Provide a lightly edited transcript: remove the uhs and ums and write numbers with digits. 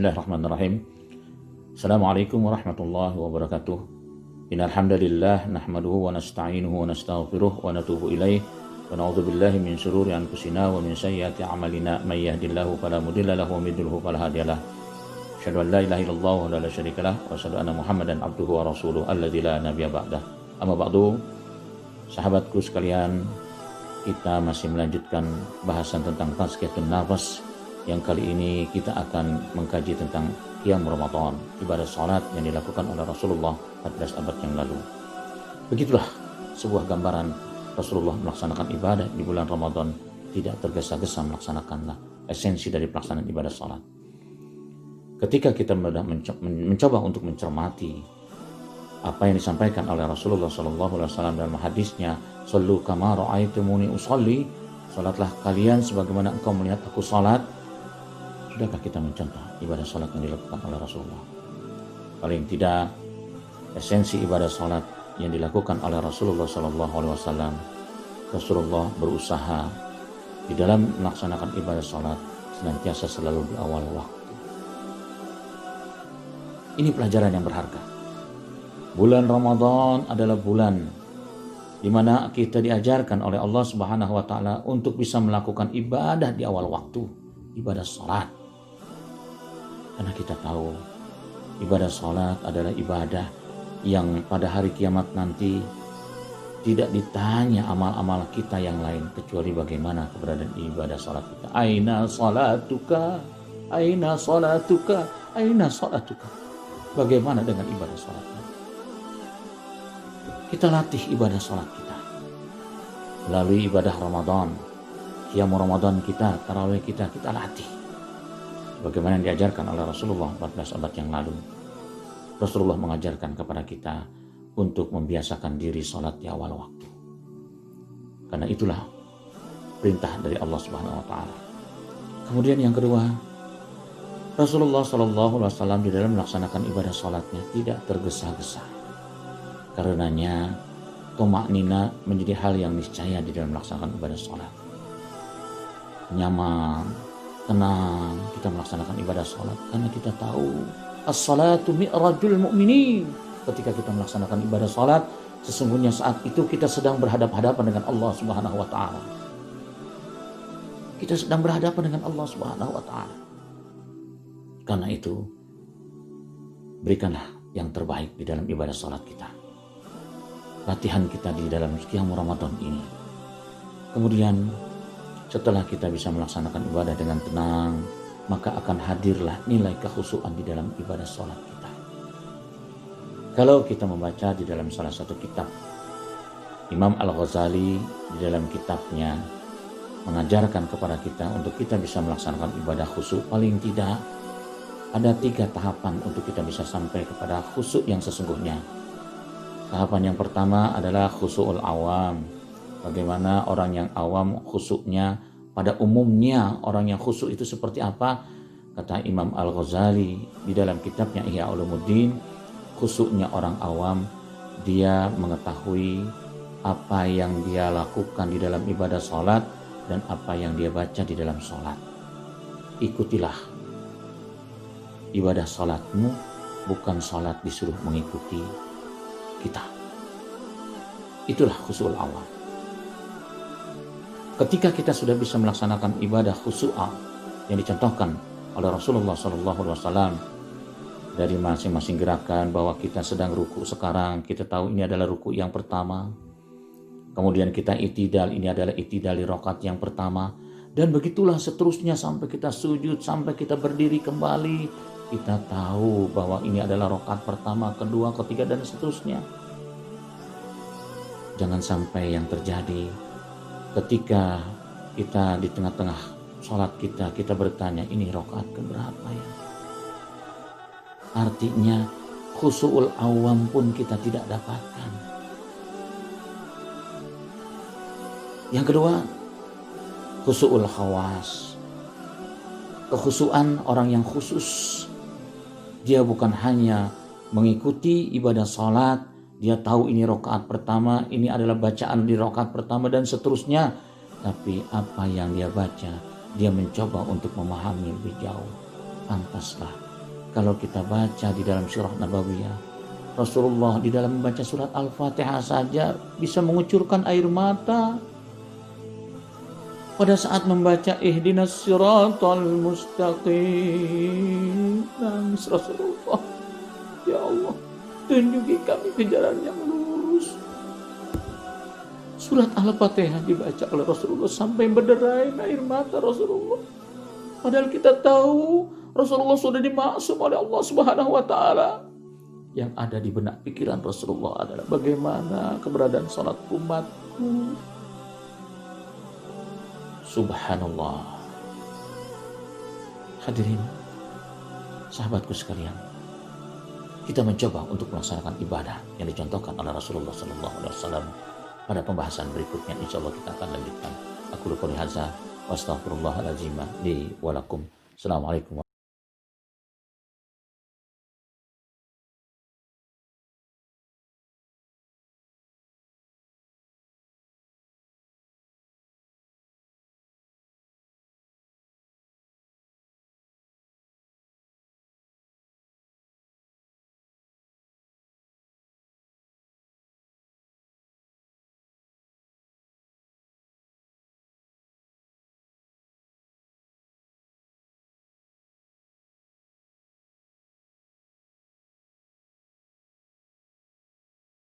Bismillahirrahmanirrahim. Assalamualaikum warahmatullahi wabarakatuh. Innal hamdalillah nahmaduhu wa nasta'inuhu wa nastaghfiruh wa natubu ilaih wa na'udzu billahi min shururi anfusina wa min sayyiati a'malina may yahdihillahu fala mudilla lahu wa may yudlil fala hadiyalah. Asyhadu an la ilaha illallah wa la syarika lah wa asyhadu anna Muhammadan abduhu wa rasuluhu alladzi la nabiyya ba'dah. Amma ba'du. Sahabatku sekalian, kita masih melanjutkan bahasan tentang tazkiyatun nafas. Yang kali ini kita akan mengkaji tentang qiyam Ramadan, ibadah salat yang dilakukan oleh Rasulullah 14 abad yang lalu. Begitulah sebuah gambaran Rasulullah melaksanakan ibadah di bulan Ramadan, tidak tergesa-gesa melaksanakanlah esensi dari pelaksanaan ibadah salat. Ketika kita mencoba untuk mencermati apa yang disampaikan oleh Rasulullah SAW dalam hadisnya, "Shallu kama ra'aitumuni usolli," salatlah kalian sebagaimana engkau melihat aku salat. Sudahkah kita mencontoh ibadah salat yang dilakukan oleh Rasulullah? Paling tidak, esensi ibadah salat yang dilakukan oleh Rasulullah SAW, Rasulullah berusaha di dalam melaksanakan ibadah salat senantiasa selalu di awal waktu. Ini pelajaran yang berharga. Bulan Ramadan adalah bulan di mana kita diajarkan oleh Allah Subhanahu wa taala untuk bisa melakukan ibadah di awal waktu, ibadah salat. Karena kita tahu ibadah salat adalah ibadah yang pada hari kiamat nanti tidak ditanya amal-amal kita yang lain kecuali bagaimana keberadaan ibadah salat kita. Aina salatuka, aina salatuka, aina salatuka. Bagaimana dengan ibadah salatnya? Kita latih ibadah salat kita melalui ibadah Ramadan, qiyam Ramadan kita, tarawih kita latih. Bagaimana yang diajarkan oleh Rasulullah 14 abad yang lalu. Rasulullah mengajarkan kepada kita untuk membiasakan diri salat di awal waktu. Karena itulah perintah dari Allah Subhanahu wa taala. Kemudian yang kedua, Rasulullah SAW di dalam melaksanakan ibadah salatnya tidak tergesa-gesa. Karenanya tumaknina menjadi hal yang niscaya di dalam melaksanakan ibadah salat. Nyaman, tenang kita melaksanakan ibadah salat karena kita tahu as-salatu mi'rajul mu'minin. Ketika kita melaksanakan ibadah salat, sesungguhnya saat itu kita sedang berhadapan-hadapan dengan Allah Subhanahu wa taala. Kita sedang berhadapan dengan Allah Subhanahu wa taala. Karena itu, berikanlah yang terbaik di dalam ibadah salat kita. Latihan kita di dalam qiyam Ramadan ini. Kemudian setelah kita bisa melaksanakan ibadah dengan tenang, maka akan hadirlah nilai kekhusyuan di dalam ibadah salat kita. Kalau kita membaca di dalam salah satu kitab, Imam Al-Ghazali di dalam kitabnya mengajarkan kepada kita untuk kita bisa melaksanakan ibadah khusyuk, paling tidak ada 3 tahapan untuk kita bisa sampai kepada khusyuk yang sesungguhnya. Tahapan yang pertama adalah khusyukul awam. Bagaimana orang yang awam khusyuknya, pada umumnya orang yang khusyuk itu seperti apa? Kata Imam Al-Ghazali di dalam kitabnya Ihya Ulumuddin, khusyuknya orang awam, dia mengetahui apa yang dia lakukan di dalam ibadah salat dan apa yang dia baca di dalam salat. Ikutilah ibadah salatmu, bukan salat disuruh mengikuti kita. Itulah khusyukul awam. Ketika kita sudah bisa melaksanakan ibadah khusyuk yang dicontohkan oleh Rasulullah SAW dari masing-masing gerakan, bahwa kita sedang ruku sekarang, kita tahu ini adalah ruku yang pertama. Kemudian kita i'tidal, ini adalah i'tidal di rakaat yang pertama. Dan begitulah seterusnya sampai kita sujud, sampai kita berdiri kembali. Kita tahu bahwa ini adalah rakaat pertama, kedua, ketiga, dan seterusnya. Jangan sampai yang terjadi ketika kita di tengah-tengah sholat kita bertanya, ini rakaat keberapa ya? Artinya khusyukul awam pun kita tidak dapatkan. Yang kedua, khusyukul khawas. Kekhusyukan orang yang khusus. Dia bukan hanya mengikuti ibadah sholat, dia tahu ini rakaat pertama, ini adalah bacaan di rakaat pertama dan seterusnya. Tapi apa yang dia baca, dia mencoba untuk memahami lebih jauh. Pantaslah Kalau kita baca di dalam Sirah Nabawiyah, Rasulullah di dalam membaca surat Al-Fatihah saja bisa mengucurkan air mata. Pada saat membaca ihdinas siratal mustaqim, nangis Rasulullah. Ya Allah, tunjuki kami ke jalan yang lurus. Surat Al-Fatihah dibaca oleh Rasulullah sampai berderai air mata Rasulullah. Padahal kita tahu Rasulullah sudah dimaksum oleh Allah Subhanahu wa taala. Yang ada di benak pikiran Rasulullah adalah bagaimana keberadaan salat umatku. Subhanallah. Hadirin, sahabatku sekalian, kita mencoba untuk melaksanakan ibadah yang dicontohkan oleh Rasulullah SAW pada pembahasan berikutnya. Insya Allah kita akan lanjutkan. Aku qouli hadza wa astaghfirullahaladzim li wa lakum. Assalamualaikum.